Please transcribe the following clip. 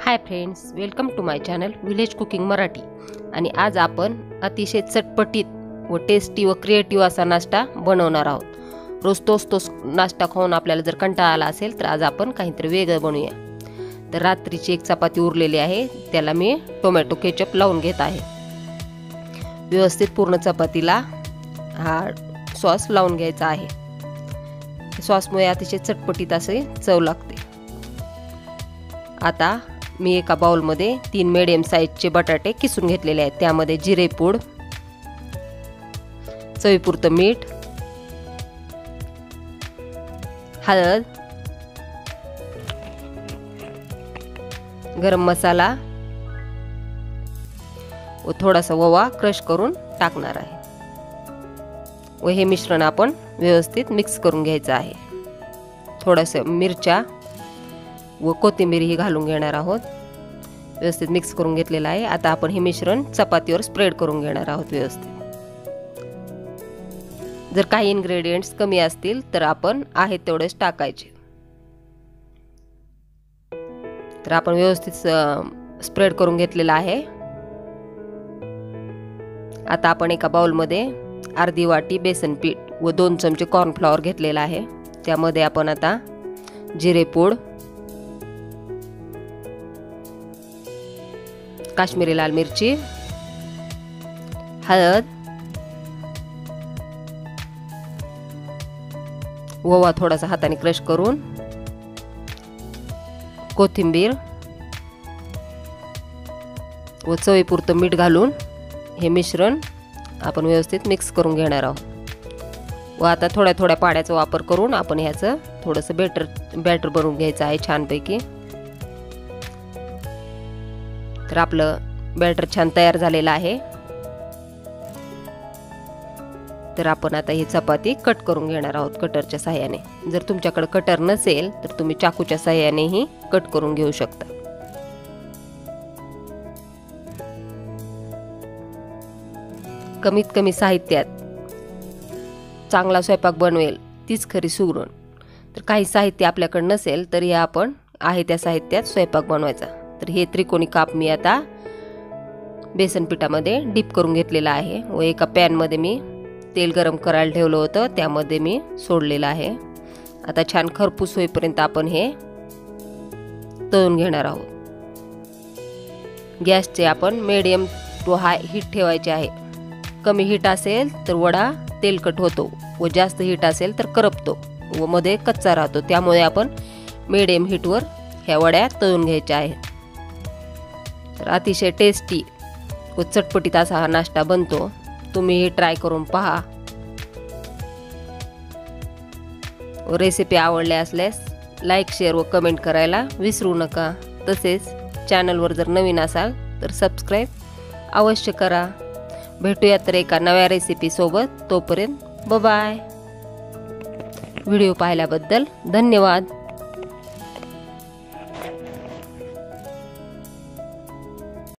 High friends, welcome to my channel village cooking Marathi. आणि आज आपण अतिशय चटपटीत व टेस्टी व क्रिएटिव्ह असा नाश्ता बनवणार आहोत। रोज तोच नाश्ता खाऊन आपल्याला जर कंटाळा आला असेल तर आज आपण काहीतरी वेगळं बनवूया। तर रात्रीची एक चपाती उरलेली आहे, त्याला मी टोमॅटो केचप लावून घेत आहे। व्यवस्थित पूर्ण चपातीला हा सॉस लावून घ्यायचा आहे। सॉसमुळे अतिशय चटपटीत असे चव लागते। आता मी एका बाउल मध्ये 3 मीडियम साइजचे बटाटे किसून घेतलेले आहेत। त्यामध्ये जिरे पूड, चवीपुरतं मीठ, हळद, गरम मसाला व थोडासा ओवा क्रश करून टाकणार आहे व हे मिश्रण आपण व्यवस्थित मिक्स करून घ्यायचं आहे। थोडंसं मिरच्या व कोथिंबीर ही घालून घेणार आहोत। व्यवस्थित मिक्स करून घेतलेलं आहे। आता आपण हे मिश्रण चपातीवर स्प्रेड करून घेणार आहोत व्यवस्थित। जर काही इन्ग्रेडियंट्स कमी असतील तर आपण आहे तेवढेच टाकायचे। तर आपण व्यवस्थित स्प्रेड करून घेतलेला आहे। आता आपण एका बाउल मध्ये अर्धी वाटी बेसन पीठ व 2 चमचे कॉर्नफ्लॉवर घेतलेला आहे। त्यामध्ये आपण आता जिरे पूड, काश्मीरी लाल मिरची, हळद, ओवा थोडासा हाताने क्रश करून, कोथिंबीर व चवीपुरतं मीठ घालून हे मिश्रण आपण व्यवस्थित मिक्स करून घेणार आहोत। व आता थोड्या थोड्या पाण्याचा वापर करून आपण ह्याचं थोडंसं बॅटर बनवून घ्यायचं आहे छानपैकी। तर आपलं बॅटर छान तयार झालेलं आहे। तर आपण आता ही चपाती कट करून घेणार आहोत कटरच्या सहाय्याने। जर तुमच्याकडे कटर नसेल तर तुम्ही चाकूच्या सहाय्यानेही कट करून घेऊ शकता। कमीत कमी साहित्यात चांगला स्वयंपाक बनवेल तीच खरी सुगरण। तर काही साहित्य आपल्याकडे नसेल तरी आपण आहे त्या साहित्यात स्वयंपाक बनवायचा। तर हे त्रिकोणी काप मी आता बेसन पिठामध्ये डीप करून घेतलेला आहे व एका पॅन मध्ये मी तेल गरम करायला ठेवलं होतं, त्यामध्ये मी सोडलेलं आहे। आता छान खरपूस होईपर्यंत आपण हे तळून घेणार आहोत। गॅसचे आपण मीडियम टू हाय हीट ठेवायचे आहे। कमी हीट असेल तर वडा तेलकट होतो व जास्त हीट असेल तर करपतो व मध्ये कच्चा राहतो। त्यामुळे आपण मीडियम हीटवर ह्या वड्या तळून घ्यायच्या आहेत। तर अतिशय टेस्टी व चटपटीत असा हा नाश्ता बनतो। तुम्ही हे ट्राय करून पहा। व रेसिपी आवडली असल्यास लाईक, शेअर व कमेंट करायला विसरू नका। तसेच चॅनलवर जर नवीन असाल तर सबस्क्राईब अवश्य करा। भेटूया तर एका नव्या रेसिपी सोबत। तोपर्यंत बाय बाय। व्हिडिओ पाहिल्याबद्दल धन्यवाद।